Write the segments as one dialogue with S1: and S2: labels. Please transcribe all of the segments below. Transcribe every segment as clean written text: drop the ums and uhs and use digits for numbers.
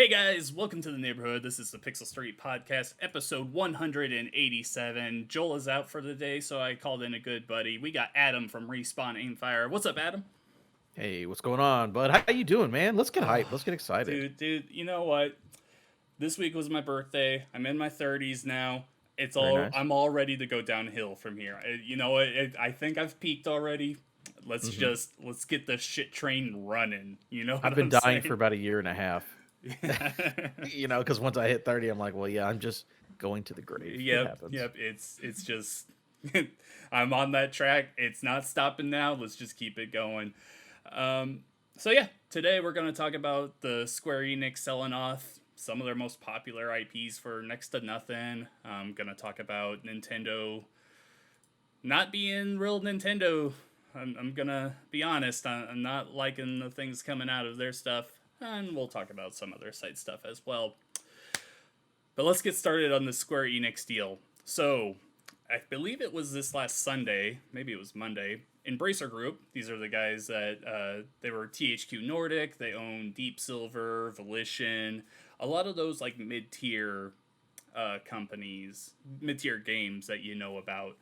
S1: Guys, welcome to the neighborhood. This is the Pixel Street Podcast, episode 187. Joel is out for the day, so I called in a good buddy. We got Adam from Respawn Aimfire. What's up, Adam?
S2: Hey, what's going on, bud? How you doing, man? Let's get hyped. Let's get excited.
S1: Dude, you know what? This week was my birthday. I'm in my 30s now.
S2: Very nice.
S1: I'm all ready to go downhill from here. I think I've peaked already.
S2: hmm
S1: Let's get the shit train running. You know
S2: I've
S1: what
S2: been
S1: I'm
S2: dying for
S1: saying?
S2: about a year and a half. Because once I hit 30, I'm like, well, yeah, I'm just going to the grave. It
S1: Yep,
S2: happens.
S1: yep. It's just I'm on that track. It's not stopping now. Let's just keep it going. So yeah, today we're gonna talk about the Square Enix selling off some of their most popular IPs for next to nothing. I'm gonna talk about Nintendo not being real Nintendo. I'm gonna be honest. I'm not liking the things coming out of their stuff, and we'll talk about some other site stuff as well. But let's get started on the Square Enix deal. So, I believe it was this last Sunday, maybe it was Monday. Embracer Group, these are the guys that they were THQ Nordic. They own Deep Silver, Volition, a lot of those like mid-tier companies, mid-tier games that you know about.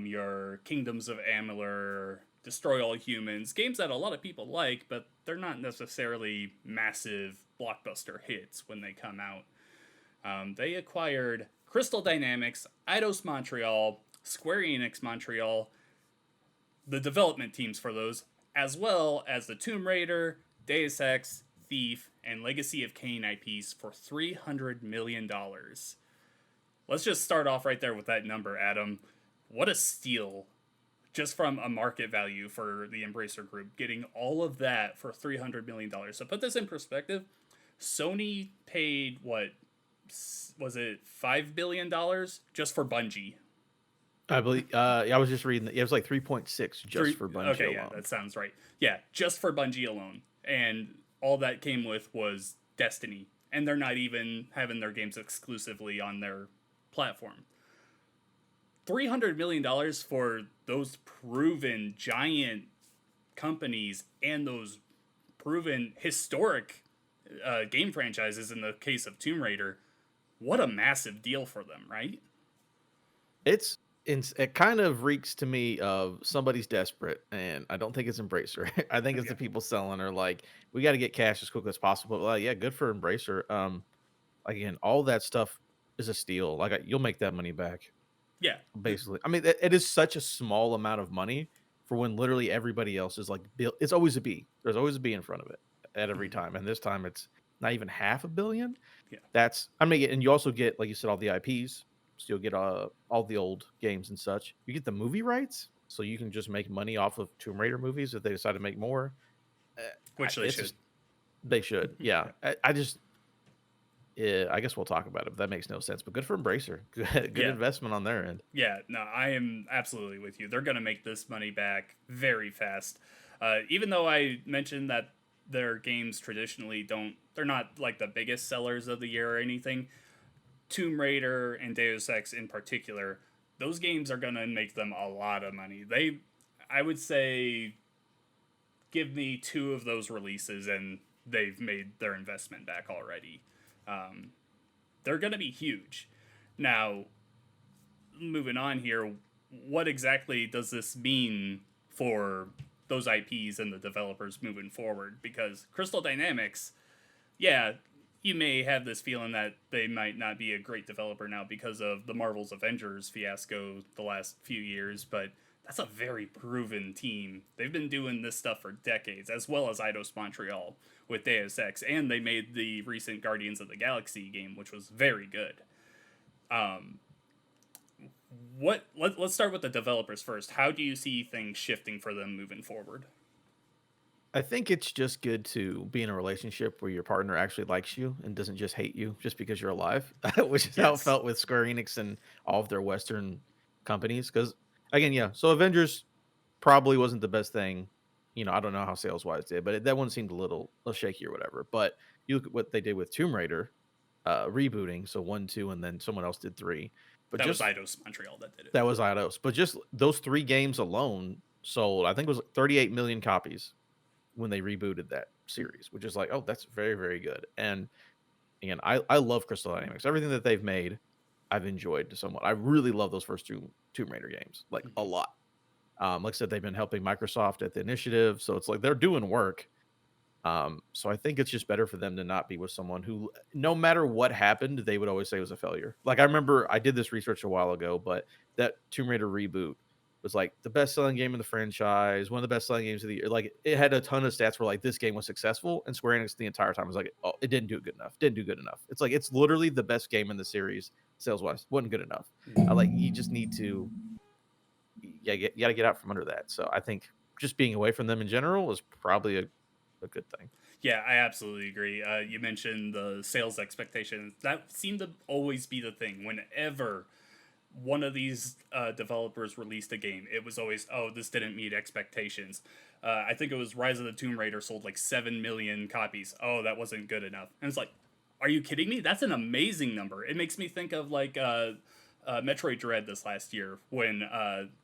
S1: Your Kingdoms of Amalur, Destroy All Humans, games that a lot of people like, but they're not necessarily massive blockbuster hits when they come out. They acquired Crystal Dynamics, Eidos Montreal, Square Enix Montreal, the development teams for those, as well as the Tomb Raider, Deus Ex, Thief, and Legacy of Kain IPs for $300 million. Let's just start off right there with that number, Adam. What a steal, just from a market value for the Embracer Group, getting all of that for $300 million. So put this in perspective, Sony paid, what, was it $5 billion just for Bungie?
S2: I believe. I was just reading. It was like 3.6 just
S1: Three.
S2: for Bungie
S1: Okay, yeah,
S2: alone.
S1: that sounds right. Yeah, just for Bungie alone, and all that came with was Destiny, and they're not even having their games exclusively on their platform. $300 million for those proven giant companies and those proven historic game franchises. In the case of Tomb Raider, what a massive deal for them, right?
S2: It kind of reeks to me of somebody's desperate, and I don't think it's Embracer. I think it's
S1: Yeah,
S2: the people selling are like, we got to get cash as quickly as possible. Well, yeah, good for Embracer. Again, all that stuff is a steal. Like you'll make that money back.
S1: yeah,
S2: Basically, I mean, it is such a small amount of money for when literally everybody else is like, it's always a B. There's always a B in front of it at every time, and this time it's not even half a billion.
S1: yeah.
S2: I mean, and you also get, like you said, all the IPs. So you'll get all the old games and such. You get the movie rights, so you can just make money off of Tomb Raider movies if they decide to make more. Uh,
S1: Which they
S2: it's
S1: should.
S2: just they should, yeah.
S1: Yeah.
S2: I just yeah, I guess we'll talk about it. But that makes no sense. But good for Embracer. Good
S1: Yeah.
S2: investment on their end.
S1: Yeah, no, I am absolutely with you. They're going to make this money back very fast. Even though I mentioned that their games traditionally they're not like the biggest sellers of the year or anything. Tomb Raider and Deus Ex in particular, those games are going to make them a lot of money. I would say, give me two of those releases and they've made their investment back already. Um, they're going to be huge. Now, moving on here, what exactly does this mean for those IPs and the developers moving forward? Because Crystal Dynamics, yeah, you may have this feeling that they might not be a great developer now because of the Marvel's Avengers fiasco the last few years, but that's a very proven team. They've been doing this stuff for decades, as well as Eidos Montreal with Deus Ex, and they made the recent Guardians of the Galaxy game, which was very good. Um, let's start with the developers first. How do you see things shifting for them moving forward?
S2: I think it's just good to be in a relationship where your partner actually likes you and doesn't just hate you just because you're alive, which is how it
S1: Yes.
S2: felt with Square Enix and all of their Western companies. Because again, yeah, so Avengers probably wasn't the best thing. I don't know how sales wise did, but that one seemed a little shaky or whatever. But you look at what they did with Tomb Raider, rebooting, so 1, 2, and then someone else did 3. But
S1: That was
S2: just
S1: Eidos Montreal that did it.
S2: that was Eidos. But just those 3 games alone sold, I think it was 38 million copies when they rebooted that series, which is like, oh, that's very, very good. And again, I love Crystal Dynamics. Everything that they've made, I've enjoyed somewhat. I really love those first two Tomb Raider games, like a
S1: Mhm.
S2: lot. Like I said, they've been helping Microsoft at the initiative, so it's like they're doing work. So I think it's just better for them to not be with someone who, no matter what happened, they would always say it was a failure. Like I remember I did this research a while ago, but that Tomb Raider reboot was like the best selling game in the franchise, one of the best selling games of the year. Like it had a ton of stats where like this game was successful, and Square Enix the entire time was like, oh, it didn't do good enough, didn't do good enough. It's like it's literally the best game in the series sales wise, wasn't good enough. I like you just need to, yeah, you got to get out from under that. So I think just being away from them in general is probably a good thing.
S1: Yeah, I absolutely agree. You mentioned the sales expectations. That seemed to always be the thing. Whenever one of these developers released a game, it was always, oh, this didn't meet expectations. I think it was Rise of the Tomb Raider sold like 7 million copies. Oh, that wasn't good enough. And it's like, are you kidding me? That's an amazing number. It makes me think of like Metroid Dread this last year when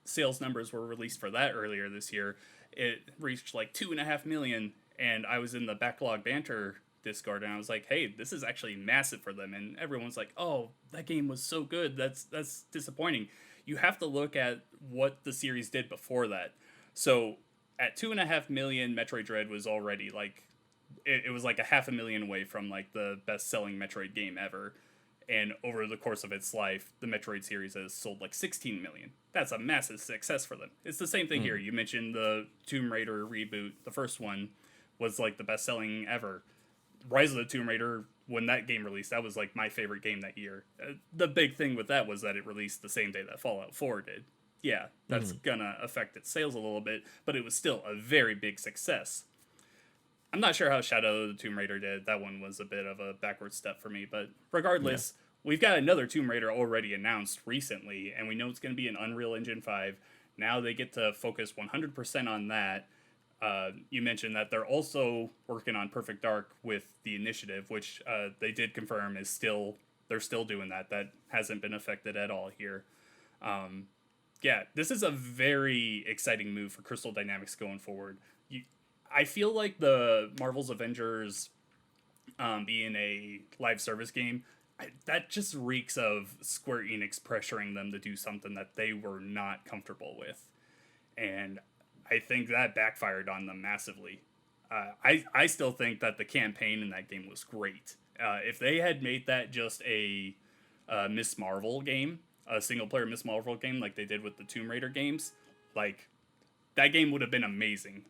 S1: sales numbers were released for that earlier this year. It reached like 2.5 million, and I was in the backlog banter Discord, and I was like, "Hey, this is actually massive for them." And everyone's like, "Oh, that game was so good. That's disappointing." You have to look at what the series did before that. So at 2.5 million, Metroid Dread was already like it was like a 500,000 away from like the best selling Metroid game ever. And over the course of its life, the Metroid series has sold like 16 million. That's a massive success for them. It's the same thing here.
S2: Mm.
S1: You mentioned the Tomb Raider reboot. The first one was like the best selling ever. Rise of the Tomb Raider, when that game released, that was like my favorite game that year. The big thing with that was that it released the same day that Fallout 4 did. Yeah, that's
S2: Mm.
S1: gonna affect its sales a little bit, but it was still a very big success. I'm not sure how Shadow of the Tomb Raider did. That one was a bit of a backward step for me, but
S2: Yeah.
S1: regardless, we've got another Tomb Raider already announced recently, and we know it's going to be an Unreal Engine 5. Now they get to focus 100% on that. You mentioned that they're also working on Perfect Dark with the initiative, which they did confirm is still they're still doing that. That hasn't been affected at all here. Um, yeah, this is a very exciting move for Crystal Dynamics going forward. I feel like the Marvel's Avengers being a live service game, that just reeks of Square Enix pressuring them to do something that they were not comfortable with. And I think that backfired on them massively. I still think that the campaign in that game was great. If they had made that just a Miss Marvel game, a single player Miss Marvel game like they did with the Tomb Raider games, like that game would have been amazing.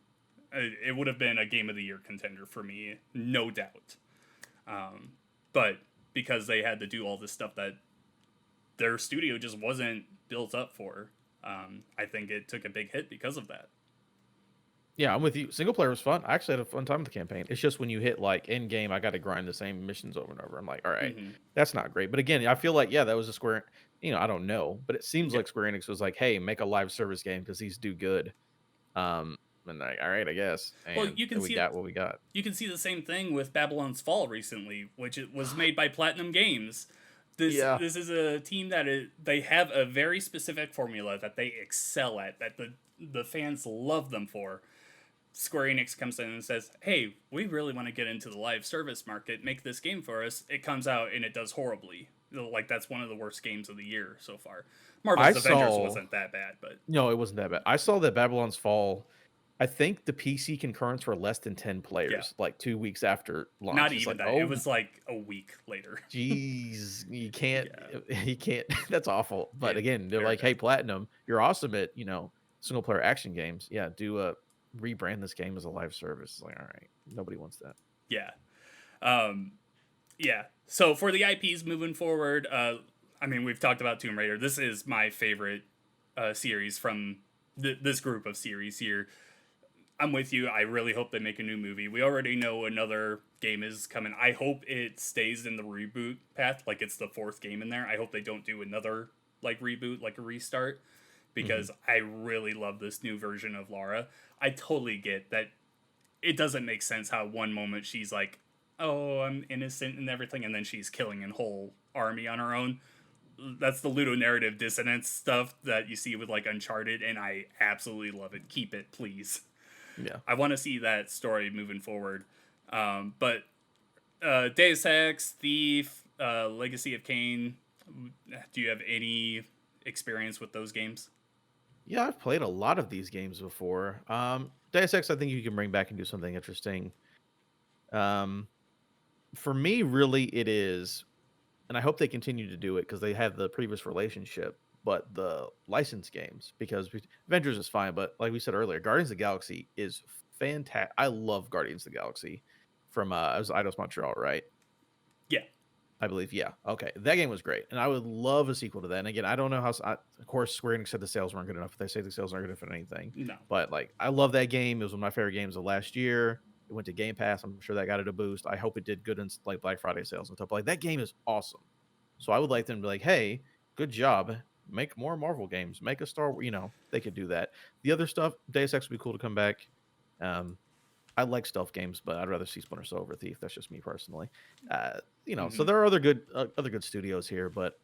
S1: It would have been a game of the year contender for me, no doubt. But because they had to do all this stuff that their studio just wasn't built up for, I think it took a big hit because of that.
S2: Yeah, I'm with you. Single player was fun. I actually had a fun time with the campaign. It's just when you hit like end game, I got to grind the same missions over and over. I'm like, all right,
S1: Mm-hmm.
S2: that's not great. But again, I feel like yeah, that was a Square. I don't know, but it seems
S1: Yeah.
S2: like Square Enix was like, hey, make a live service game because these do good. And like, all right, I guess.
S1: Well,
S2: And we got what we got.
S1: you can see the same thing with Babylon's Fall recently, which it was made by Platinum Games.
S2: Yeah,
S1: This is a team that they have a very specific formula that they excel at, that the fans love them for. Square Enix comes in and says, "Hey, we really want to get into the live service market. Make this game for us." It comes out and it does horribly. Like that's one of the worst games of the year so far.
S2: I
S1: Marvel's Avengers
S2: saw.
S1: wasn't that bad, but
S2: No, it wasn't that bad. I saw that Babylon's Fall. I think the PC concurrents were less than 10
S1: yeah,
S2: players, like 2 weeks after
S1: not
S2: launch. It's
S1: even
S2: like,
S1: that. It
S2: oh,
S1: was like a week later.
S2: geez, you can't,
S1: Yeah,
S2: you can't. That's awful. But again, they're
S1: very
S2: like, hey,
S1: bad.
S2: Platinum, you're awesome at single player action games. Yeah, do rebrand this game as a live service. It's like, all right, nobody wants that.
S1: Yeah. Um, yeah. So for the IPs moving forward, I mean, we've talked about Tomb Raider. This is my favorite series from this group of series here. I'm with you. I really hope they make a new movie. We already know another game is coming. I hope it stays in the reboot path, like it's the fourth game in there. I hope they don't do another like reboot, like a restart,
S2: Hmm.
S1: because I really love this new version of Lara. I totally get that it doesn't make sense how one moment she's like, "Oh, I'm innocent and everything," and then she's killing a whole army on her own. That's the ludonarrative dissonance stuff that you see with like Uncharted, and I absolutely love it. Keep it, please.
S2: Yeah.
S1: I want to see that story moving forward. But Deus Ex, Thief, Legacy of Kain. Do you have any experience with those games?
S2: Yeah, I've played a lot of these games before. Deus Ex, I think you can bring back and do something interesting. Um, for me, really, it is, and I hope they continue to do it because they have the previous relationship. But the licensed games, because Avengers is fine, but like we said earlier, Guardians of the Galaxy is fantastic. I love Guardians of the Galaxy from it was Eidos Montreal, right?
S1: Yeah.
S2: I believe, yeah. Okay, that game was great, and I would love a sequel to that. And again, I don't know how. Of course, Square Enix said the sales weren't good enough. They say the sales aren't good enough for anything.
S1: No.
S2: But like, I love that game. It was one of my favorite games of last year. It went to Game Pass. I'm sure that got it a boost. I hope it did good in like Black Friday sales and stuff. Like that game is awesome. So I would like them to be like, hey, good job. Make more Marvel games. Make a Star Wars. They could do that. The other stuff, Deus Ex would be cool to come back. Um, I like stealth games, but I'd rather see Splinter Cell over Thief. That's just me personally. So
S1: Hmm.
S2: there are other good studios here, but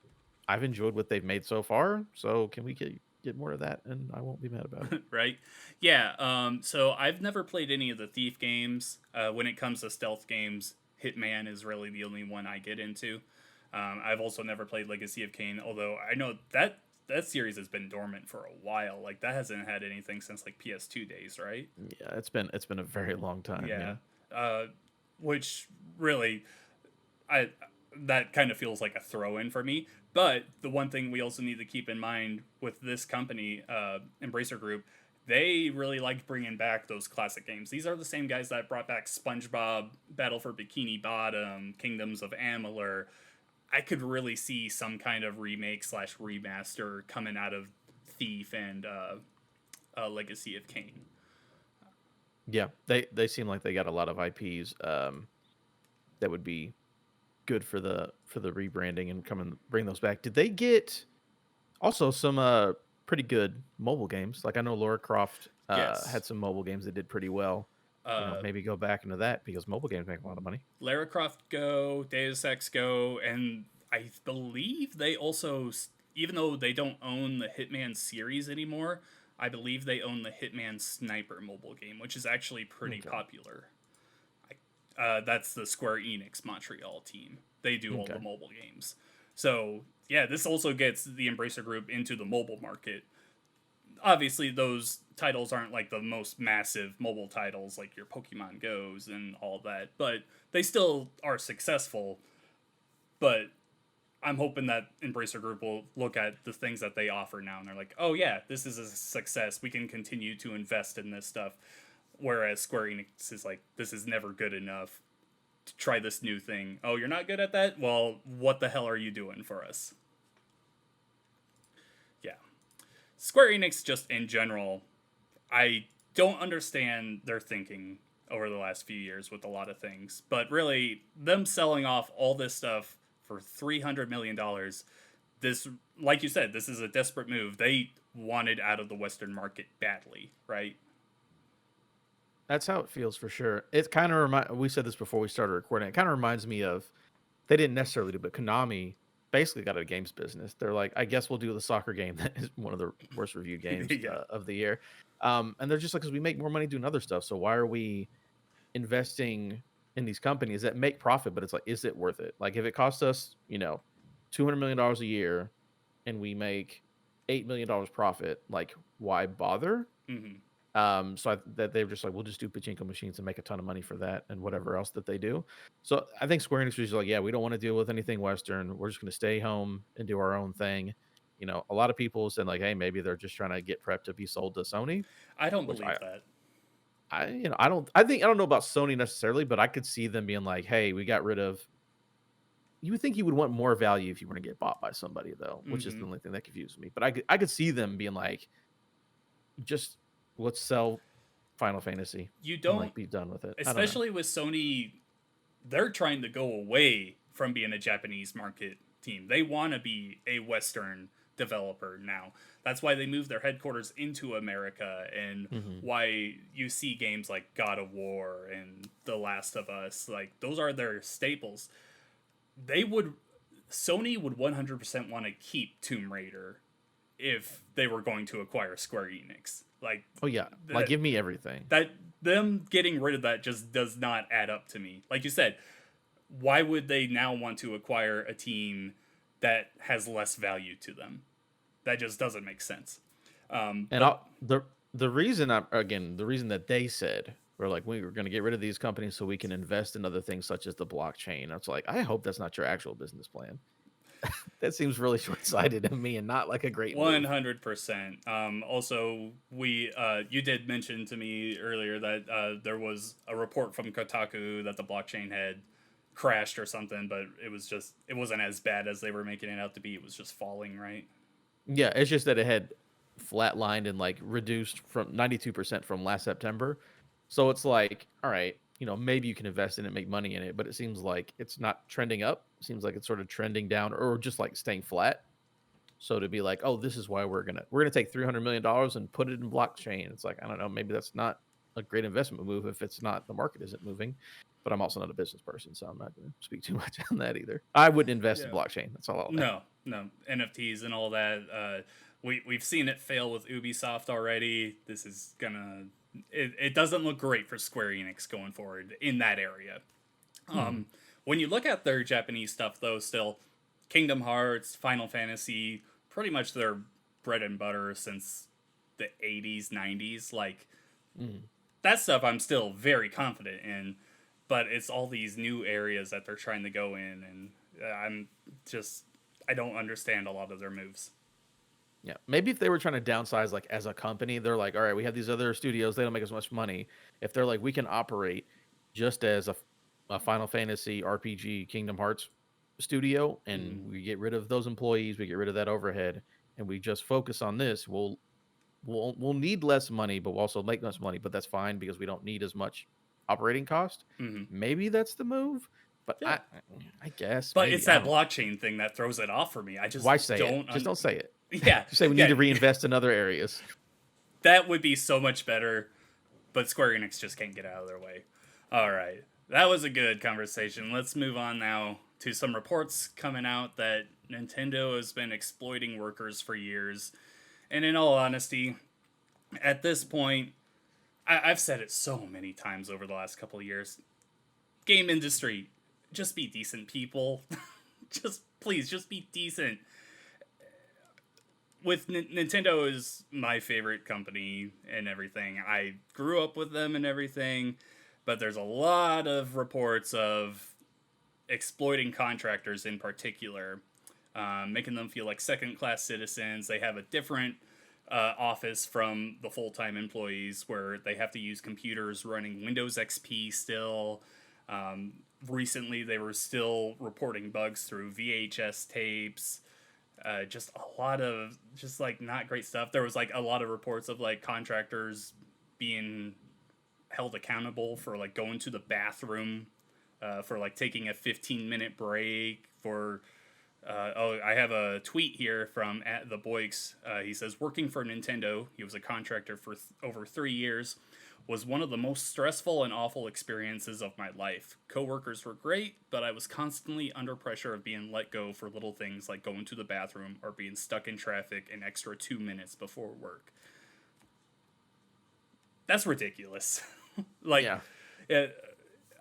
S2: I've enjoyed what they've made so far. So can we get more of that? And I won't be mad about it.
S1: Right? Yeah. So I've never played any of the Thief games. When it comes to stealth games, Hitman is really the only one I get into. I've also never played Legacy of Kain, although I know that series has been dormant for a while. Like that hasn't had anything since like PS2 days, right?
S2: Yeah, it's been a very long time.
S1: Yeah.
S2: Yeah.
S1: Uh, which really, I that kind of feels like a throw in for me. But the one thing we also need to keep in mind with this company, Embracer Group, they really like bringing back those classic games. These are the same guys that brought back SpongeBob, Battle for Bikini Bottom, Kingdoms of Amalur. I could really see some kind of remake slash remaster coming out of Thief and Legacy of Kain.
S2: Yeah, they seem like they got a lot of IPs that would be good for the rebranding and come and bring those back. Did they get also some pretty good mobile games? Like I know Laura Croft
S1: Yes.
S2: had some mobile games that did pretty well.
S1: Uh,
S2: Maybe go back into that because mobile games make a lot of money.
S1: Lara Croft Go, Deus Ex Go, and I believe they also, even though they don't own the Hitman series anymore, I believe they own the Hitman Sniper mobile game, which is actually pretty
S2: Okay.
S1: popular. That's the Square Enix Montreal team. They do all
S2: Okay.
S1: the mobile games. So, yeah, this also gets the Embracer Group into the mobile market. Obviously, those titles aren't like the most massive mobile titles like your Pokemon Go's and all that, but they still are successful. But I'm hoping that Embracer Group will look at the things that they offer now and they're like, oh yeah, this is a success. We can continue to invest in this stuff. Whereas Square Enix is like, this is never good enough. To try this new thing. Oh, you're not good at that? Well, what the hell are you doing for us? Yeah. Square Enix, just in general, I don't understand their thinking over the last few years with a lot of things. But really, them selling off all this stuff for $300 million, this, like you said, this is a desperate move. They wanted out of the Western market badly, right?
S2: That's how it feels for sure. It kind of we said this before we started recording. It kind of reminds me of they didn't necessarily do, but Konami basically got a games business. They're like, I guess we'll do the soccer game that is one of the worst reviewed games
S1: Yeah.
S2: of the year. And they're just like, because we make more money doing other stuff, so why are we investing in these companies that make profit? But it's like, is it worth it? Like, if it costs us, $200 million a year, and we make $8 million profit, like, why bother?
S1: Mm-hmm.
S2: That they're just like, we'll just do pachinko machines and make a ton of money for that and whatever else that they do. So I think Square Enix was just like, yeah, we don't want to deal with anything Western. We're just going to stay home and do our own thing. A lot of people said like, hey, maybe they're just trying to get prepped to be sold to Sony,
S1: I don't
S2: which
S1: believe that.
S2: I don't know about Sony necessarily, but I could see them being like, hey, we got rid of. You would think you would want more value if you were to get bought by somebody though, which is
S1: Mm-hmm.
S2: the only thing that confuses me. But I could see them being like, just let's sell Final Fantasy
S1: You
S2: and
S1: don't,
S2: like be done with it. I don't know.
S1: especially with Sony, they're trying to go away from being a Japanese market team. They want to be a Western developer now. That's why they moved their headquarters into America and
S2: Mhm.
S1: why you see games like God of War and The Last of Us. Like, those are their staples. They would, Sony would 100% want to keep Tomb Raider if they were going to acquire Square Enix. Like,
S2: Oh yeah, like
S1: that,
S2: give me everything.
S1: that them getting rid of that just does not add up to me. Like you said, why would they now want to acquire a team that has less value to them? That just doesn't make sense.
S2: And
S1: But
S2: the reason the reason that they said we're like we were going to get rid of these companies so we can invest in other things such as the blockchain. It's like I hope that's not your actual business plan. That seems really short sighted to me and not like a great move.
S1: 100%. Also, you did mention to me earlier that there was a report from Kotaku that the blockchain had crashed or something, but it wasn't as bad as they were making it out to be. It was just falling, right?
S2: Yeah, it's just that it had flatlined and like reduced from 92% from last September. So it's like, all right, maybe you can invest in it, make money in it, but it seems like it's not trending up. It seems like it's sort of trending down or just like staying flat. So to be like, oh, this is why we're gonna take $300 million and put it in blockchain. It's like I don't know, maybe that's not a great investment move if it's not the market isn't moving. But I'm also not a business person, so I'm not going to speak too much on that either. I wouldn't invest in
S1: Yeah.
S2: blockchain. That's all I'll say.
S1: No, NFTs and all that. We've seen it fail with Ubisoft already. This is gonna. It doesn't look great for Square Enix going forward in that area.
S2: Hmm.
S1: When you look at their Japanese stuff, though, still Kingdom Hearts, Final Fantasy, pretty much their bread and butter since the 80s, 90s. Like,
S2: Hmm.
S1: that stuff I'm still very confident in, but it's all these new areas that they're trying to go in, and I'm just, I don't understand a lot of their moves.
S2: Yeah, maybe if they were trying to downsize, like as a company, they're like, all right, we have these other studios, they don't make as much money. If they're like, we can operate just as a Final Fantasy RPG Kingdom Hearts studio, and
S1: Mm.
S2: we get rid of those employees, we get rid of that overhead, and we just focus on this, we'll need less money, but we'll also make less money, but that's fine because we don't need as much operating cost.
S1: Mm-hmm.
S2: Maybe that's the move, but
S1: Yeah.
S2: I guess
S1: But it's
S2: maybe I
S1: that
S2: don't know.
S1: blockchain thing that throws it off for me. I just
S2: Why say it?
S1: don't.
S2: Just don't say it.
S1: Yeah,
S2: Just say we need
S1: yeah,
S2: to reinvest in other areas.
S1: that would be so much better. But Square Enix just can't get out of their way. All right, that was a good conversation. Let's move on now to some reports coming out that Nintendo has been exploiting workers for years. And in all honesty, at this point, I've said it so many times over the last couple of years. Game industry, just be decent people. Just please, just be decent. With Nintendo is my favorite company and everything. I grew up with them and everything, but there's a lot of reports of exploiting contractors in particular, making them feel like second class citizens. They have a different office from the full time employees where they have to use computers running Windows XP still. Um, Recently, they were still reporting bugs through VHS tapes. Just a lot of just like not great stuff. There was like a lot of reports of like contractors being held accountable for like going to the bathroom, for like taking a 15-minute break, for I have a tweet here from at the Boix. He says, working for Nintendo, he was a contractor for over 3 years, was one of the most stressful and awful experiences of my life. Coworkers were great, but I was constantly under pressure of being let go for little things like going to the bathroom or being stuck in traffic an extra 2 minutes before work. That's ridiculous. Like,
S2: Yeah.
S1: uh,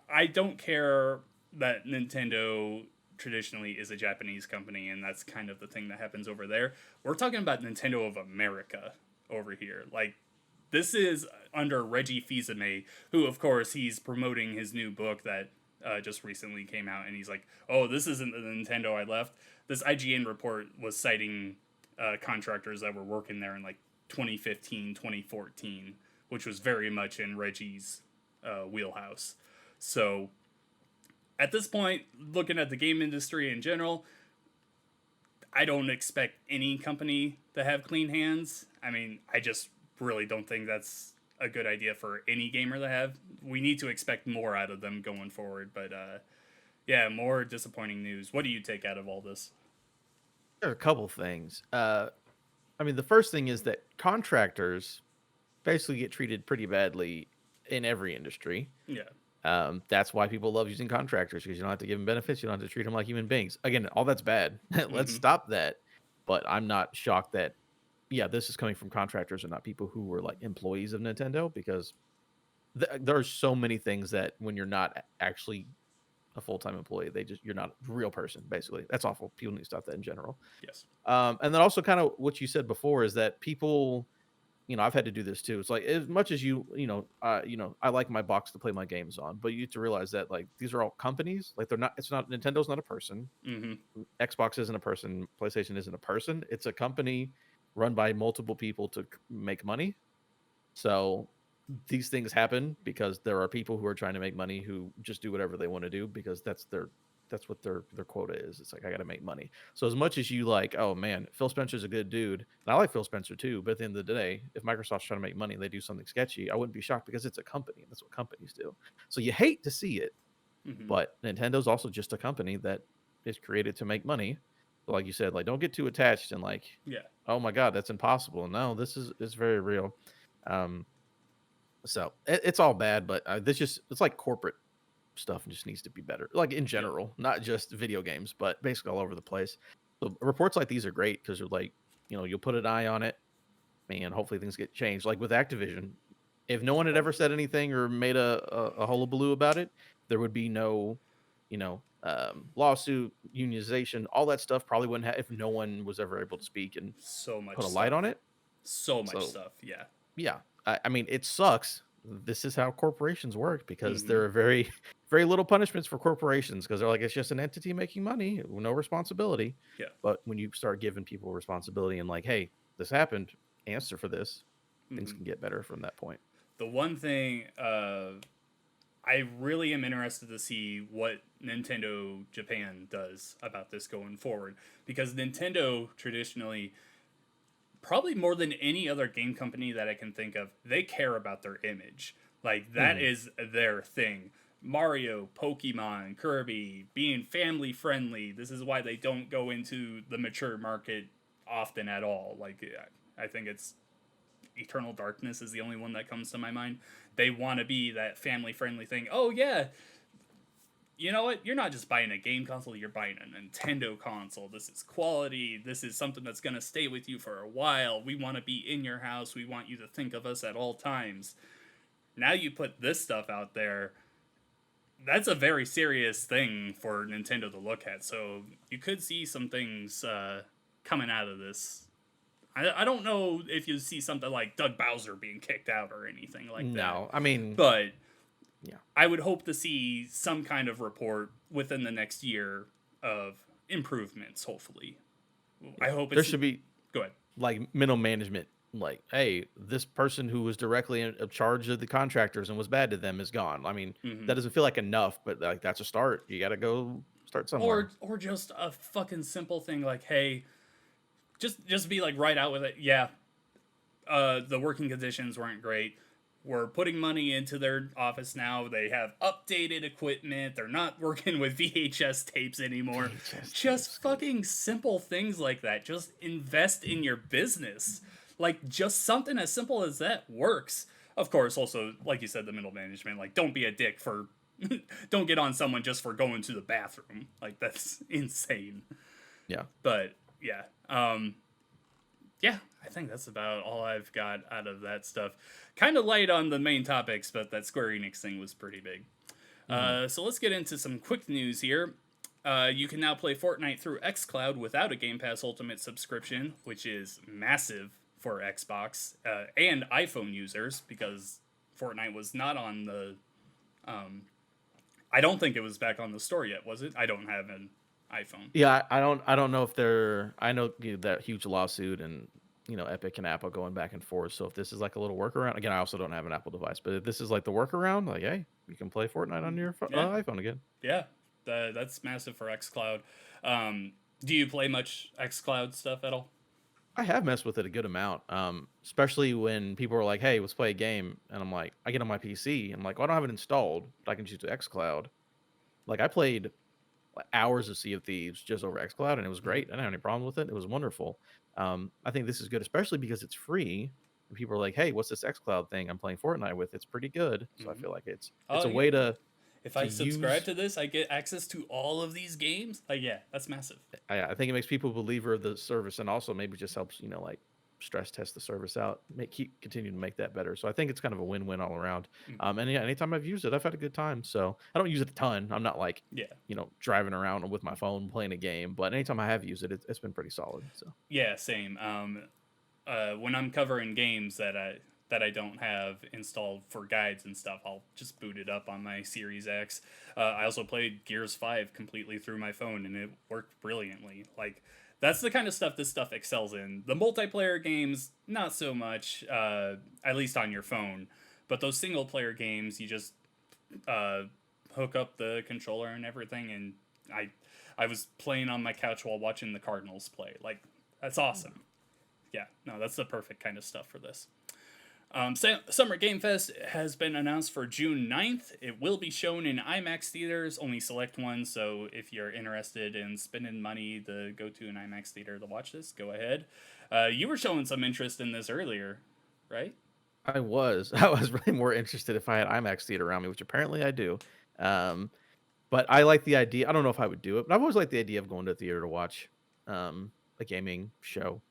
S1: I don't care that Nintendo traditionally is a Japanese company, and that's kind of the thing that happens over there. We're talking about Nintendo of America over here. Like, this is under Reggie Fils-Aimé, who, of course, he's promoting his new book that just recently came out, and he's like, oh, this isn't the Nintendo I left. This IGN report was citing contractors that were working there in like 2015, 2014, which was very much in Reggie's wheelhouse. So at this point, looking at the game industry in general, I don't expect any company to have clean hands. I mean, I just really don't think that's a good idea for any gamer to have. We need to expect more out of them going forward. But yeah, more disappointing news. What do you take out of all this?
S2: There are a couple things. I mean, the first thing is that contractors basically get treated pretty badly in every industry.
S1: Yeah.
S2: That's why people love using contractors because you don't have to give them benefits. You don't have to treat them like human beings. Again, all that's bad. Let's
S1: Mm-hmm.
S2: stop that. But I'm not shocked that, yeah, this is coming from contractors and not people who were like employees of Nintendo because there are so many things that when you're not actually a full-time employee. You're not a real person, basically. That's awful. People need to stop that in general.
S1: Yes.
S2: And then also kind of what you said before is that people, I've had to do this too. It's like as much as I like my box to play my games on, but you have to realize that like these are all companies. Like they're not. It's not Nintendo's not a person.
S1: Mm-hmm.
S2: Xbox isn't a person. PlayStation isn't a person. It's a company run by multiple people to make money. So these things happen because there are people who are trying to make money who just do whatever they want to do because that's what their quota is. It's like I got to make money. So as much as you like, oh man, Phil Spencer's a good dude, and I like Phil Spencer too. But at the end of the day, if Microsoft's trying to make money and they do something sketchy, I wouldn't be shocked because it's a company. That's what companies do. So you hate to see it,
S1: Mm-hmm.
S2: but Nintendo's also just a company that is created to make money. So like you said, like don't get too attached and like,
S1: Yeah.
S2: oh my god, that's impossible. No, this is very real. Um, so it's all bad, but it's like corporate stuff just needs to be better, like in general, not just video games, but basically all over the place. So reports like these are great because they're like, you'll put an eye on it, and hopefully things get changed. Like with Activision, if no one had ever said anything or made a hullabaloo about it, there would be no, lawsuit, unionization, all that stuff probably wouldn't have if no one was ever able to speak and
S1: So much
S2: put a light
S1: stuff.
S2: on it.
S1: So much
S2: So
S1: stuff. Yeah.
S2: yeah, I mean, it sucks. This is how corporations work because
S1: Mm-hmm.
S2: there are very, very little punishments for corporations because they're like, it's just an entity making money, no responsibility.
S1: Yeah.
S2: But when you start giving people responsibility and like, hey, this happened, answer for this, things
S1: Mm-hmm.
S2: can get better from that point.
S1: The one thing I really am interested to see what Nintendo Japan does about this going forward because Nintendo traditionally, probably more than any other game company that I can think of, they care about their image. Like that
S2: Mm-hmm.
S1: is their thing. Mario, Pokemon, Kirby, being family friendly. This is why they don't go into the mature market often at all. Like I think it's Eternal Darkness is the only one that comes to my mind. They want to be that family friendly thing. Oh yeah, you know what? You're not just buying a game console, you're buying a Nintendo console. This is quality. This is something that's going to stay with you for a while. We want to be in your house. We want you to think of us at all times. Now you put this stuff out there. That's a very serious thing for Nintendo to look at. So you could see some things coming out of this. I don't know if you see something like Doug Bowser being kicked out or anything like that.
S2: No, I mean,
S1: But
S2: yeah,
S1: I would hope to see some kind of report within the next year of improvements, hopefully. I hope
S2: there
S1: it's.
S2: should be
S1: Go ahead.
S2: like middle management. Like, hey, this person who was directly in charge of the contractors and was bad to them is gone. I mean,
S1: Mm-hmm.
S2: that doesn't feel like enough, but like that's a start. You got to go start somewhere.
S1: Or just a fucking simple thing like, hey, just be like right out with it. Yeah, the working conditions weren't great. We're putting money into their office now. They have updated equipment. They're not working with VHS tapes anymore. Just fucking simple things like that. Just invest in your business. Like, just something as simple as that works. Of course, also, like you said, the middle management, like, don't be a dick for. Don't get on someone just for going to the bathroom. Like, that's insane.
S2: Yeah.
S1: But, yeah. Yeah, I think that's about all I've got out of that stuff. Kind of light on the main topics, but that Square Enix thing was pretty big. So let's get into some quick news here. You can now play Fortnite through Xcloud without a Game Pass Ultimate subscription, which is massive for Xbox and iPhone users because Fortnite was not on the. I don't think it was back on the store yet, was it? I don't have an iPhone.
S2: Yeah, I don't know if they're. I know that huge lawsuit and Epic and Apple going back and forth. So if this is like a little workaround, again, I also don't have an Apple device, but if this is like the workaround, like hey, you can play Fortnite on your iPhone again.
S1: Yeah, that's massive for XCloud. Do you play much XCloud stuff at all?
S2: I have messed with it a good amount, especially when people are like, "Hey, let's play a game," and I'm like, I get on my PC, I'm like, well, I don't have it installed, but I can choose to XCloud. Like I played hours of Sea of Thieves just over XCloud, and it was great. I didn't have any problem with it. It was wonderful. I think this is good, especially because it's free. And people are like, "Hey, what's this XCloud thing I'm playing Fortnite with? It's pretty good." So I feel like it's
S1: Oh,
S2: a
S1: yeah.
S2: way to
S1: If I subscribe
S2: use.
S1: to this, I get access to all of these games. Like, yeah, that's massive.
S2: I think it makes people a believer of the service, and also maybe just helps like stress test the service out, keep continue to make that better. So I think it's kind of a win-win all around.
S1: Mhm.
S2: And yeah, anytime I've used it, I've had a good time. So I don't use it a ton. I'm not like,
S1: Yeah.
S2: driving around with my phone playing a game, but anytime I have used it, it's been pretty solid. So
S1: Yeah, same. When I'm covering games that I don't have installed for guides and stuff, I'll just boot it up on my Series X. I also played Gears 5 completely through my phone, and it worked brilliantly. Like, that's the kind of stuff this stuff excels in. The multiplayer games, not so much, at least on your phone. But those single player games, you just uh, hook up the controller and everything, and I I was playing on my couch while watching the Cardinals play. Like, that's awesome. Yeah, no, that's the perfect kind of stuff for this. Summer Game Fest has been announced for June 9th. It will be shown in IMAX theaters, only select ones. So if you're interested in spending money to go to an IMAX theater to watch this, go ahead. You were showing some interest in this earlier, right?
S2: I was really more interested if I had IMAX theater around me, which apparently I do. Um, but I like the idea. I don't know if I would do it, but I've always liked the idea of going to a theater to watch a gaming show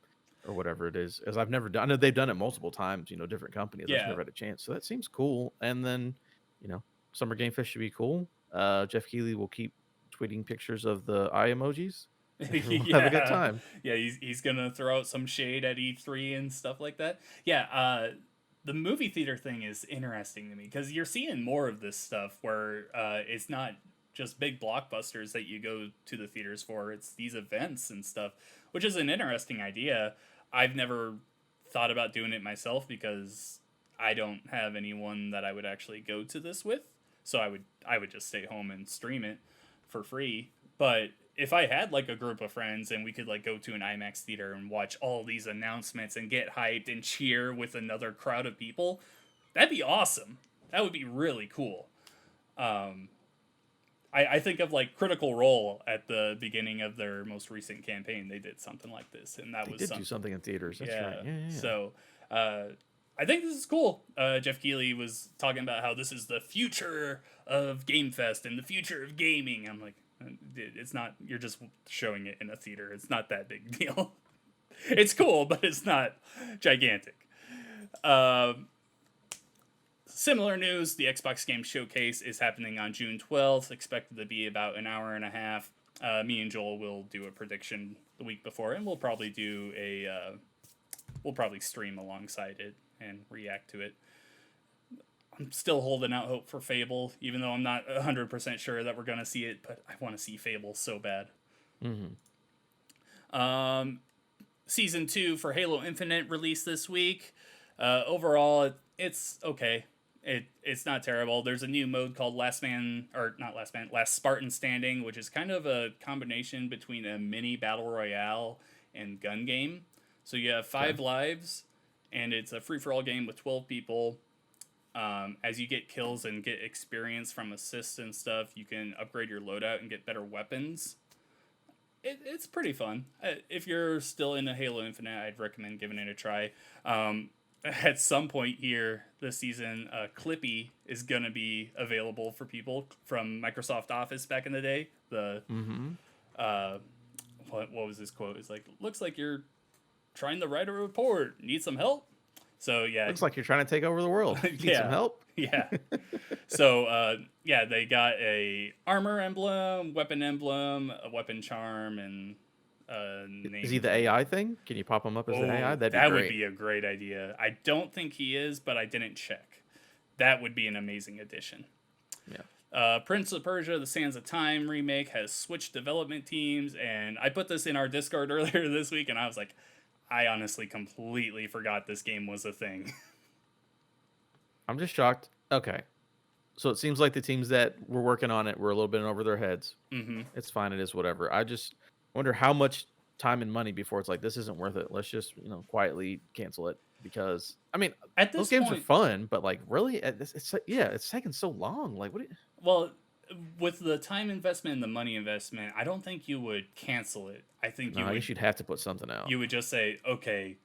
S2: or whatever it is. As I've never done, I know they've done it multiple times. Different companies. I've just
S1: Yeah.
S2: never had a chance, so that seems cool. And then, you know, Summer Game Fest should be cool. Jeff Keighley will keep tweeting pictures of the eye emojis. We'll have a good
S1: Yeah,
S2: time.
S1: yeah, he's gonna throw out some shade at E3 and stuff like that. Yeah, the movie theater thing is interesting to me because you're seeing more of this stuff where it's not just big blockbusters that you go to the theaters for. It's these events and stuff, which is an interesting idea. I've never thought about doing it myself because I don't have anyone that I would actually go to this with. So I would just stay home and stream it for free. But if I had like a group of friends and we could like go to an IMAX theater and watch all these announcements and get hyped and cheer with another crowd of people, that'd be awesome. That would be really cool. Um, I think of like Critical Role at the beginning of their most recent campaign. They did something like this, and that
S2: They
S1: was
S2: did do
S1: something.
S2: something in theaters. That's right.
S1: Yeah.
S2: Yeah, yeah, yeah.
S1: So uh, I think this is cool. Jeff Keighley was talking about how this is the future of Game Fest and the future of gaming. I'm like, it's not. You're just showing it in a theater. It's not that big a deal. It's cool, but it's not gigantic. Um, Similar news, the Xbox Game Showcase is happening on June 12th, expected to be about an hour and a half. Me and Joel will do a prediction the week before, and we'll probably do we'll probably stream alongside it and react to it. I'm still holding out hope for Fable, even though I'm not 100% sure that we're going to see it, but I want to see Fable so bad. Season 2 for Halo Infinite released this week. Overall, it's okay. It's not terrible. There's a new mode called Last Spartan Standing, which is kind of a combination between a mini battle royale and gun game. So you have 5 lives, and it's a free for all game with 12 people. As you get kills and get experience from assists and stuff, you can upgrade your loadout and get better weapons. It's pretty fun. If you're still into Halo Infinite, I'd recommend giving it a try. At some point here this season, Clippy is going to be available for people from Microsoft Office back in the day. What was this quote? It's like, looks like you're trying to write a report. Need some help? So yeah,
S2: Looks like you're trying to take over the world. Need some help?
S1: Yeah. So yeah, they got a armor emblem, weapon emblem, a weapon charm, and
S2: Is he the AI thing? Can you pop him up as the AI? That'd be
S1: that
S2: great.
S1: would be a great idea. I don't think he is, but I didn't check. That would be an amazing addition.
S2: Yeah.
S1: Prince of Persia: The Sands of Time remake has switched development teams, and I put this in our Discord earlier this week, and I was like, I honestly completely forgot this game was a thing.
S2: I'm just shocked. Okay. So it seems like the teams that were working on it were a little bit over their heads.
S1: Mm-hmm.
S2: It's fine. It is whatever. I just wonder how much time and money before it's like, this isn't worth it. Let's just, quietly cancel it. Because, I mean,
S1: At this
S2: those games
S1: point,
S2: are fun, but like, really, it's taking so long. Like, what?
S1: Well, with the time investment and the money investment, I don't think you would cancel it. I think
S2: I guess you'd have to put something out.
S1: You would just say, okay,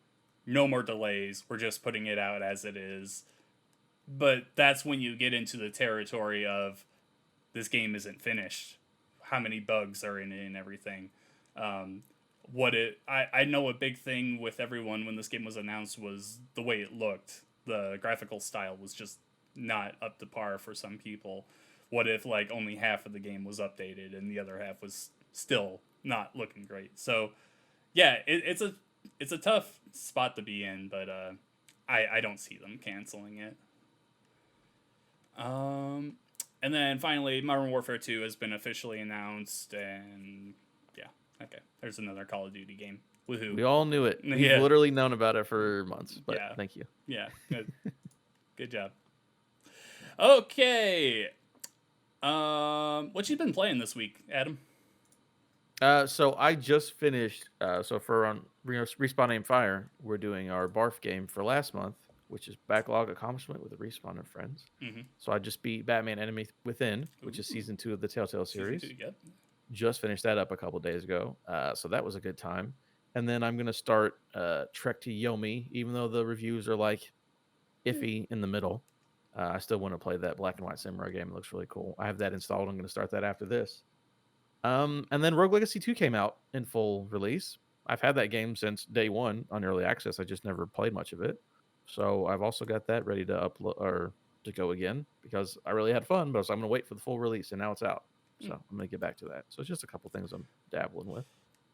S1: no more delays. We're just putting it out as it is. But that's when you get into the territory of this game isn't finished. How many bugs are in it and everything. I know a big thing with everyone when this game was announced was the way it looked. The graphical style was just not up to par for some people. What if like only half of the game was updated and the other half was still not looking great? So yeah, it's a tough spot to be in, but I don't see them canceling it. Um, and then finally, Modern Warfare 2 has been officially announced, and yeah, okay, there's another Call of Duty game. Woohoo!
S2: We all knew it. We've
S1: Yeah,
S2: literally known about it for months, but
S1: yeah,
S2: thank you.
S1: yeah. Good job. Okay. What you been playing this week, Adam?
S2: So I just finished. So for on Respawn Aim Fire, we're doing our Barf game for last month, which is backlog accomplishment with a Respawn and friends.
S1: Mm-hmm.
S2: So I just beat Batman Enemy Within, which is
S1: Ooh,
S2: season 2 of the Telltale
S1: season
S2: series.
S1: 2, yep.
S2: Just finished that up a couple days ago. So that was a good time. And then I'm gonna start Trek to Yomi, even though the reviews are like iffy in the middle. I still want to play that black and white samurai game. It looks really cool. I have that installed. I'm going to start that after this. And then Rogue Legacy 2 came out in full release. I've had that game since day one on early access. I just never played much of it. So I've also got that ready to upload or to go again because I really had fun, but I'm going to wait for the full release and now it's out. So I'm going to get back to that. So it's just a couple things I'm dabbling with.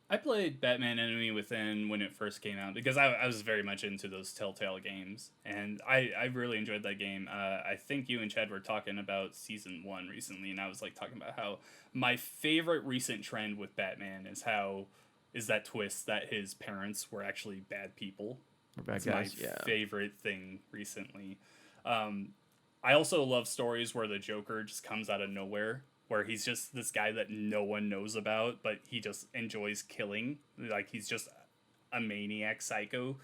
S1: I played Batman Enemy Within when it first came out because I was very much into those Telltale games, and I really enjoyed that game. I think you and Chad were talking about Season 1 recently, and I was like talking about how my favorite recent trend with Batman is that twist that his parents were actually bad people.
S2: Bad
S1: It's
S2: guys,
S1: my
S2: yeah.
S1: favorite thing recently. Um, I also love stories where the Joker just comes out of nowhere, where he's just this guy that no one knows about, but he just enjoys killing. Like he's just a maniac psycho.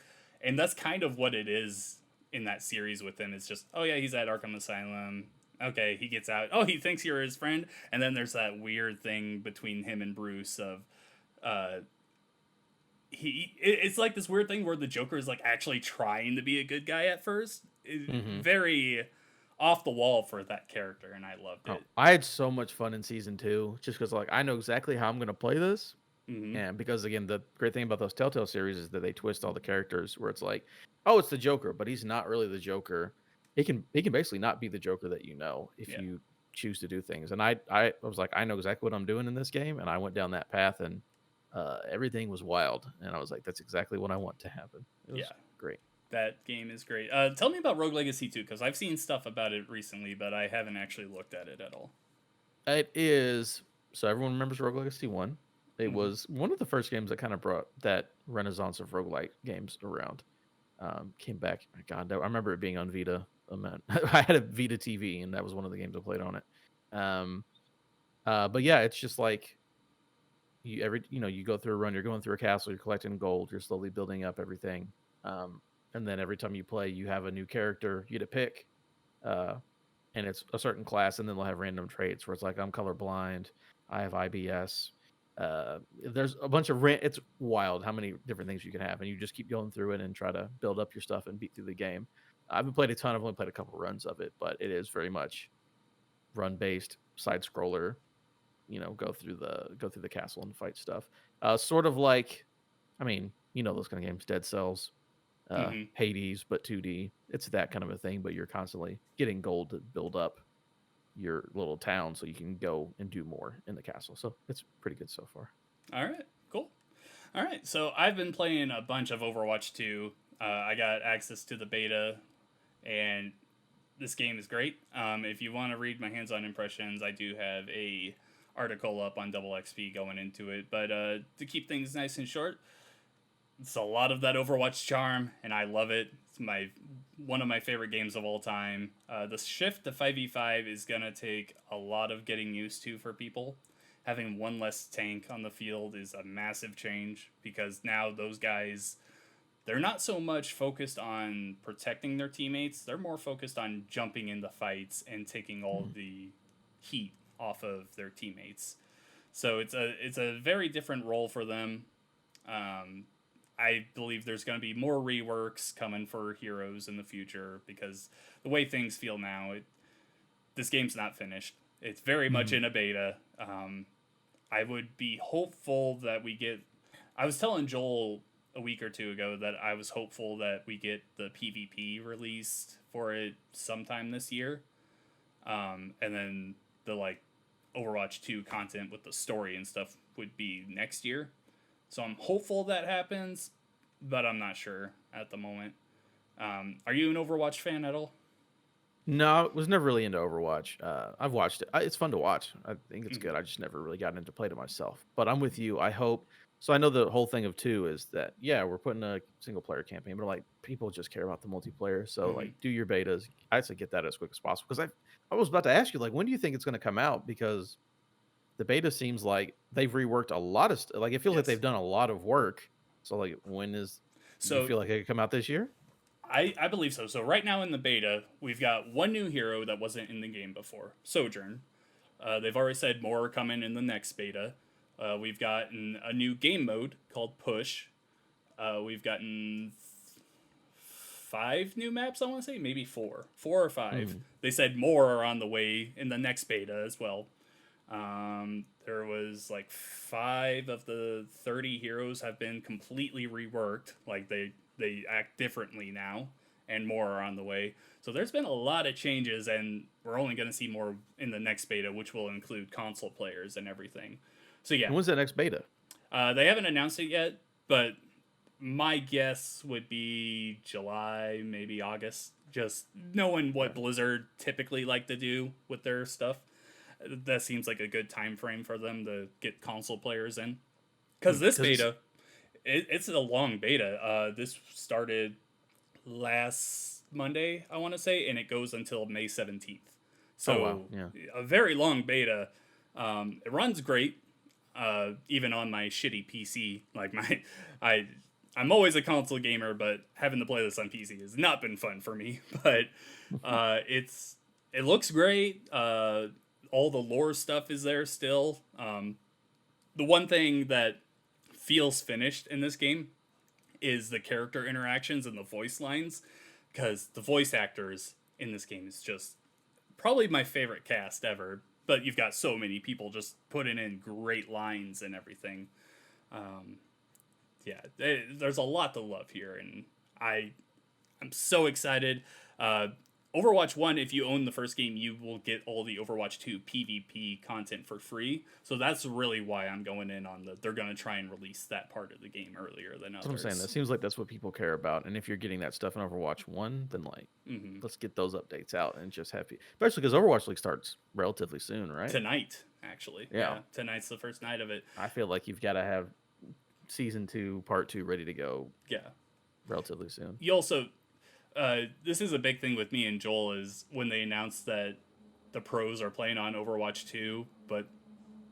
S1: And that's kind of what it is in that series with him. It's just, oh yeah, he's at Arkham Asylum. Okay, he gets out. Oh, he thinks you're his friend. And then there's that weird thing between him and Bruce of uh it's like this weird thing where the Joker is like actually trying to be a good guy at first.
S2: Mm-hmm.
S1: Very off the wall for that character, and I loved
S2: Oh,
S1: it.
S2: I had so much fun in season 2 just because like I know exactly how I'm going to play this.
S1: Mm-hmm.
S2: And because again, the great thing about those Telltale series is that they twist all the characters where it's like, oh, it's the Joker, but he's not really the Joker. He can basically not be the Joker that you know if
S1: Yeah.
S2: you choose to do things. And I was like, I know exactly what I'm doing in this game, and I went down that path, and everything was wild. And I was like, that's exactly what I want to happen. It was
S1: Yeah.
S2: great.
S1: That game is great. Tell me about Rogue Legacy 2, because I've seen stuff about it recently, but I haven't actually looked at it at all.
S2: It is so everyone remembers Rogue Legacy 1. It
S1: Mm-hmm.
S2: was one of the first games that kind of brought that renaissance of roguelike games around. Came back. God, I remember it being on Vita. I had a Vita TV, and that was one of the games I played on it. Um, but yeah, it's just like you go through a run, you're going through a castle, you're collecting gold, you're slowly building up everything. And then every time you play, you have a new character you get to pick, uh, and it's a certain class, and then they'll have random traits where it's like I'm colorblind, I have IBS. There's a bunch of it's wild how many different things you can have, and you just keep going through it and try to build up your stuff and beat through the game. I haven't played a ton. I've only played a couple runs of it, but it is very much run based side scroller. Go through the castle and fight stuff. Sort of like, I mean, those kind of games, Dead Cells,
S1: Mm-hmm.
S2: Hades, but 2D. It's that kind of a thing, but you're constantly getting gold to build up your little town so you can go and do more in the castle. So it's pretty good so far.
S1: All right, cool. All right, so I've been playing a bunch of Overwatch 2. I got access to the beta, and this game is great. If you want to read my hands-on impressions, I do have a article up on Double XP going into it. But to keep things nice and short, it's a lot of that Overwatch charm, and I love it. It's one of my favorite games of all time. The shift to 5v5 is gonna take a lot of getting used to for people. Having one less tank on the field is a massive change because now those guys, they're not so much focused on protecting their teammates. They're more focused on jumping into fights and taking all the heat off of their teammates. So it's a very different role for them. I believe there's going to be more reworks coming for heroes in the future because the way things feel now, this game's not finished. It's very much in a beta. I would be hopeful that we get. I was telling Joel a week or two ago that I was hopeful that we get the PvP released for it sometime this year, and then the like Overwatch 2 content with the story and stuff would be next year. So I'm hopeful that happens, but I'm not sure at the moment. Are you an Overwatch fan at all?
S2: No, I was never really into Overwatch. I've watched it. It's fun to watch. I think it's
S1: Mm-hmm.
S2: good. I just never really got into play it myself. But I'm with you. I hope. So I know the whole thing of two is that yeah, we're putting a single player campaign, but like people just care about the multiplayer. So
S1: Mm-hmm.
S2: like, do your betas. I'd say get that as quick as possible because I was about to ask you like, when do you think it's going to come out? Because the beta seems like they've reworked a lot of like it feels like
S1: Yes.
S2: they've done a lot of work. So like, when is do you
S1: So
S2: feel like it could come out this year?
S1: I believe so. So right now in the beta, we've got one new hero that wasn't in the game before, Sojourn. They've already said more are coming in the next beta. We've gotten a new game mode called Push. We've gotten five new maps, I want to say. Maybe four. Four or five.
S2: Mm.
S1: They said more are on the way in the next beta as well. There was like 5 of the 30 heroes have been completely reworked. Like they act differently now, and more are on the way. So there's been a lot of changes, and we're only going to see more in the next beta, which will include console players and everything. So yeah,
S2: And when's that next beta?
S1: they haven't announced it yet, but my guess would be July, maybe August. Just knowing what Blizzard typically like to do with their stuff, that seems like a good time frame for them to get console players in. Because this
S2: Because
S1: beta, it's a long beta. This started last Monday, I want to say, and it goes until May 17th.
S2: oh wow,
S1: So
S2: yeah.
S1: a very long beta. It runs great, even on my shitty PC. Like I, I'm always a console gamer, but having to play this on PC has not been fun for me. But it looks great. All the lore stuff is there still. The one thing that feels finished in this game is the character interactions and the voice lines, because the voice actors in this game is just probably my favorite cast ever. But you've got so many people just putting in great lines and everything. Um, yeah, there's a lot to love here, and I'm so excited. Overwatch 1, if you own the first game, you will get all the Overwatch 2 PvP content for free. So that's really why I'm going in on they're going to try and release that part of the game earlier than
S2: That's what I'm saying. That
S1: others.
S2: seems like that's what people care about. And if you're getting that stuff in Overwatch 1, then like,
S1: Hmm.
S2: let's get those updates out and just happy. Especially because Overwatch League starts relatively soon, right?
S1: Tonight, actually.
S2: Yeah.
S1: Yeah, tonight's the first night of it.
S2: I feel like you've got to have season 2, part 2 ready to go
S1: Yeah.
S2: relatively soon.
S1: You also, this is a big thing with me and Joel, is when they announced that the pros are playing on Overwatch 2, but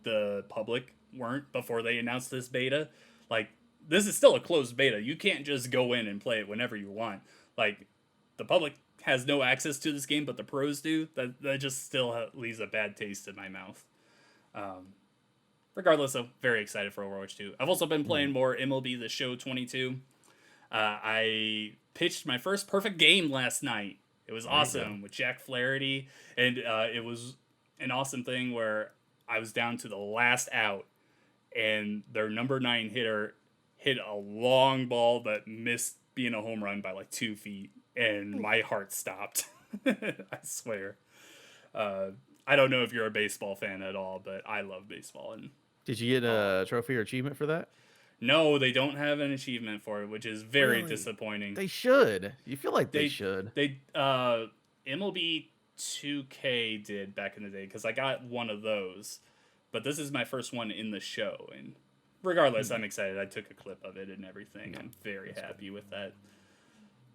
S1: the public weren't before they announced this beta. Like, this is still a closed beta. You can't just go in and play it whenever you want. Like, the public has no access to this game, but the pros do. That just still leaves a bad taste in my mouth. Um, Regardless, I'm very excited for Overwatch 2. I've also been
S2: Mm.
S1: playing more MLB The Show 22. I pitched my first perfect game last night. It was
S2: There you go.
S1: awesome with Jack Flaherty, and it was an awesome thing where I was down to the last out, and their number 9 hitter hit a long ball that missed being a home run by like 2 feet, and my heart stopped. I swear. I don't know if you're a baseball fan at all, but I love baseball, and
S2: Did you get a trophy or achievement for that?
S1: no, they don't have an achievement for it, which is very
S2: Really?
S1: disappointing.
S2: They should. You feel like they
S1: They
S2: should.
S1: they MLB 2K did back in the day, because I got one of those, but this is my first one in the show, and regardless, I'm excited. I took a clip of it and everything. I'm very happy with that.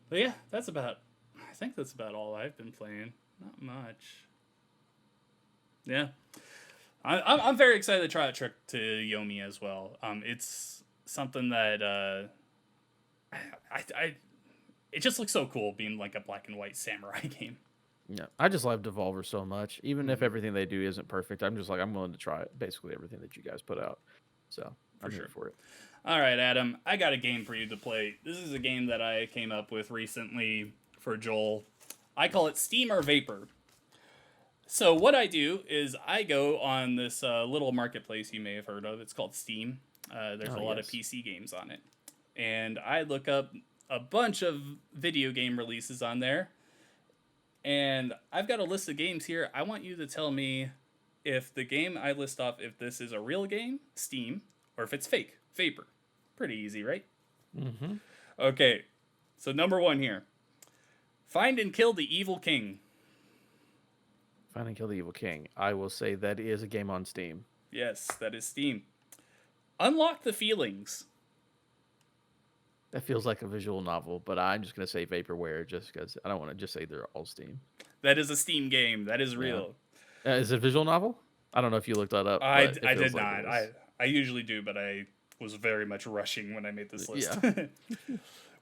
S1: But yeah, that's about. I think that's about all I've been playing. Not much. Yeah, I'm very excited to try a trick to Yomi as well. It's something that I it just looks so cool being like a black and white samurai game.
S2: Yeah, I just love Devolver so much. Even if
S1: Mhm.
S2: everything they do isn't perfect, I'm just like I'm willing to try it. Basically everything that you guys put out. So
S1: For
S2: I'm
S1: sure.
S2: here for it.
S1: All right, Adam, I got a game for you to play. This is a game that I came up with recently for Joel. I call it Steam or Vapor. So what I do is I go on this little marketplace you may have heard of. It's called Steam. There's a
S2: Oh,
S1: lot of
S2: yes.
S1: PC games on it. And I look up a bunch of video game releases on there. And I've got a list of games here. I want you to tell me if the game I list off, if this is a real game, Steam, or if it's fake, Vapor. Pretty easy, right?
S2: Mm-hmm.
S1: Okay, so number 1 here. Find and kill the evil king.
S2: Find and Kill the Evil King. I will say that is a game on Steam.
S1: Yes, that is Steam. Unlock the feelings.
S2: That feels like a visual novel, but I'm just going to say Vaporware just because I don't want to just say they're all Steam.
S1: That is a Steam game. That is
S2: Yeah.
S1: real.
S2: Is it a visual novel? I don't know if you looked that up.
S1: I
S2: but it
S1: did
S2: feels like
S1: not.
S2: it is.
S1: I usually do, but I was very much rushing when I made this list.
S2: Yeah.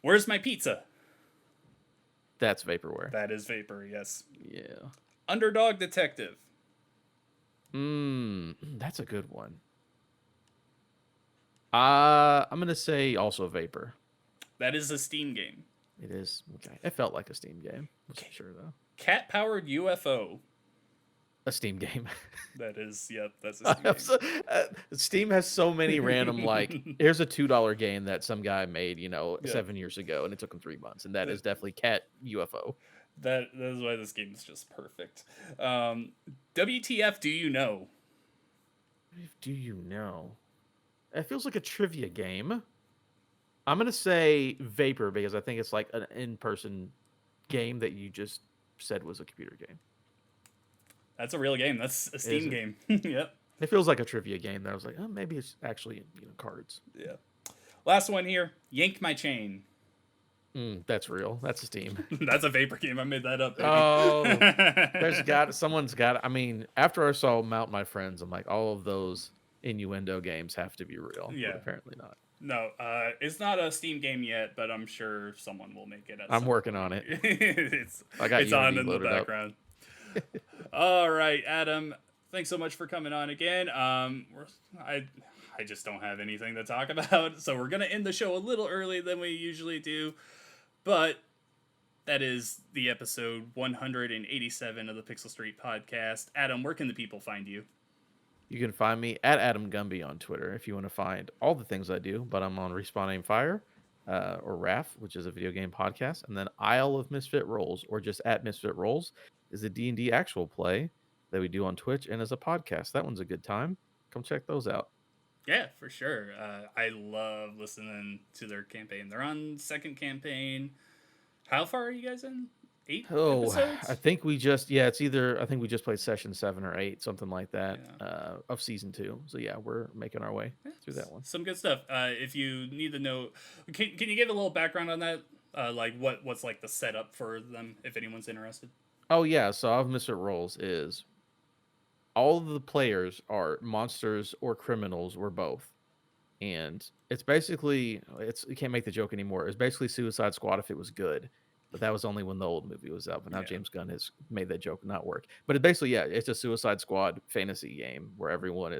S1: Where's my pizza?
S2: That's Vaporware.
S1: That is Vapor, yes.
S2: Yeah.
S1: Underdog Detective.
S2: That's a good one. I'm gonna say also Vapor.
S1: That is a Steam game.
S2: It is. Okay. It felt like a Steam game.
S1: Okay.
S2: Sure though.
S1: Cat-powered UFO.
S2: A Steam game.
S1: That is, yep, that's a Steam game.
S2: Steam has so many random here's a $2 game that some guy made,
S1: Yeah.
S2: 7 years ago, and it took him 3 months, and that is definitely Cat UFO.
S1: That is why this game is just perfect. WTF do you know?
S2: Do you know? It feels like a trivia game. I'm gonna say Vapor because I think it's like an in-person game that you just said was a computer game.
S1: That's a real game. That's a Steam game. Yep.
S2: It feels like a trivia game that I was like, oh, maybe it's actually cards.
S1: Yeah. Last one here. Yank My Chain.
S2: That's real. That's a Steam.
S1: That's a Vapor game. I made that up. Baby.
S2: Oh, someone's got. I mean, after I saw Mount My Friends, I'm like, all of those innuendo games have to be real.
S1: Yeah.
S2: But apparently not.
S1: No, it's not a Steam game yet, but I'm sure someone will make it.
S2: I'm working on it.
S1: it's
S2: I got
S1: it's on
S2: Unity
S1: in the
S2: loaded up.
S1: background. All right, Adam. Thanks so much for coming on again. I just don't have anything to talk about, so we're gonna end the show a little early than we usually do. But that is the episode 187 of the Pixel Street podcast. Adam, where can the people find you?
S2: You can find me at Adam Gumby on Twitter if you want to find all the things I do, but I'm on Respawn Aim Fire, or RAF, which is a video game podcast, and then Isle of Misfit Rolls, or just at Misfit Rolls, is a D&D actual play that we do on Twitch and as a podcast. That one's a good time. Come check those out.
S1: Yeah, for sure. I love listening to their campaign. They're on second campaign. How far are you guys in? 8 episodes?
S2: I think we just I think we just played session 7 or 8, something like that, of season 2. So yeah, we're making our way through that one.
S1: Some good stuff. If you need to know, can you give a little background on that? Like what's like the setup for them if anyone's interested?
S2: Oh yeah, so I've Misfit Rolls is all of the players are monsters or criminals or both. And it's basically you can't make the joke anymore. It's basically Suicide Squad if it was good. But that was only when the old movie was out. But now James Gunn has made that joke not work. But it basically, it's a Suicide Squad fantasy game where everyone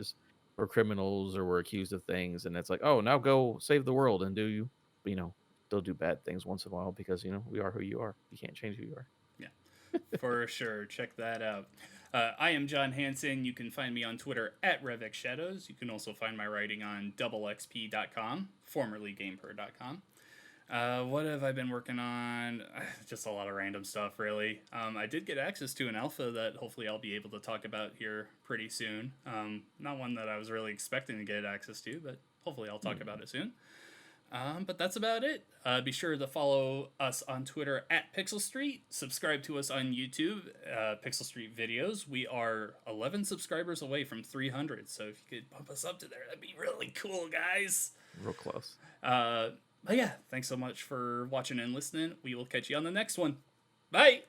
S2: we're criminals or we're accused of things. And it's like, oh, now go save the world and they'll do bad things once in a while because, we are who you are. You can't change who you are.
S1: Yeah, for sure. Check that out. I am John Hansen. You can find me on Twitter at RevXShadows. You can also find my writing on doublexp.com, formerly GamePer.com. What have I been working on? Just a lot of random stuff, really. I did get access to an alpha that hopefully I'll be able to talk about here pretty soon. Not one that I was really expecting to get access to, but hopefully I'll talk about it soon. But that's about it. Be sure to follow us on Twitter at Pixel Street. Subscribe to us on YouTube, Pixel Street Videos. We are 11 subscribers away from 300, so if you could bump us up to there, that'd be really cool, guys.
S2: Real close.
S1: But yeah, thanks so much for watching and listening. We will catch you on the next one. Bye!